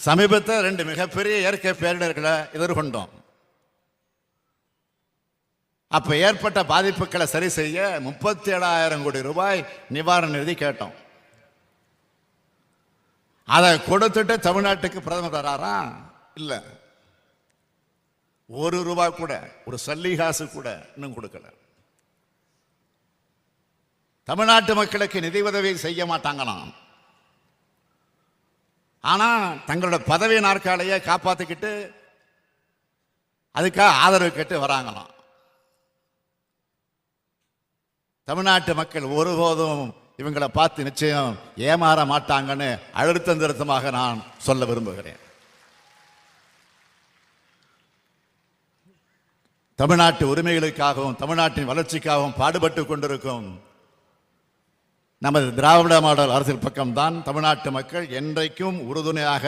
சமீபத்தில் 2 மிகப்பெரிய இயற்கை பேரிடர்களை எதிர்கொண்டோம். அப்ப ஏற்பட்ட பாதிப்புகளை சரி செய்ய 37,000 கோடி ரூபாய் நிவாரண நிதி கேட்டோம். அதை கொடுத்துட்டு தமிழ்நாட்டுக்கு பிரதமர் வராரா? இல்ல, ₹1 கூட, ஒரு சல்லிகாசு கூட இன்னும் கொடுக்கல. தமிழ்நாட்டு மக்களுக்கு நிதி உதவி செய்ய மாட்டாங்களாம். ஆனா தங்களோட பதவி நாற்காலியை காப்பாத்திக்கிட்டு அதுக்காக ஆதரவு கேட்டு வராங்களாம். தமிழ்நாட்டு மக்கள் ஒருபோதும் இவங்களை பார்த்து நிச்சயம் ஏமாற மாட்டாங்கன்னு அழுத்தம் திருத்தமாக நான் சொல்ல விரும்புகிறேன். தமிழ்நாட்டு உரிமைகளுக்காகவும் தமிழ்நாட்டின் வளர்ச்சிக்காகவும் பாடுபட்டு கொண்டிருக்கும் நமது திராவிட மாடல் அரசியல் பக்கம்தான் தமிழ்நாட்டு மக்கள் என்றைக்கும் உறுதுணையாக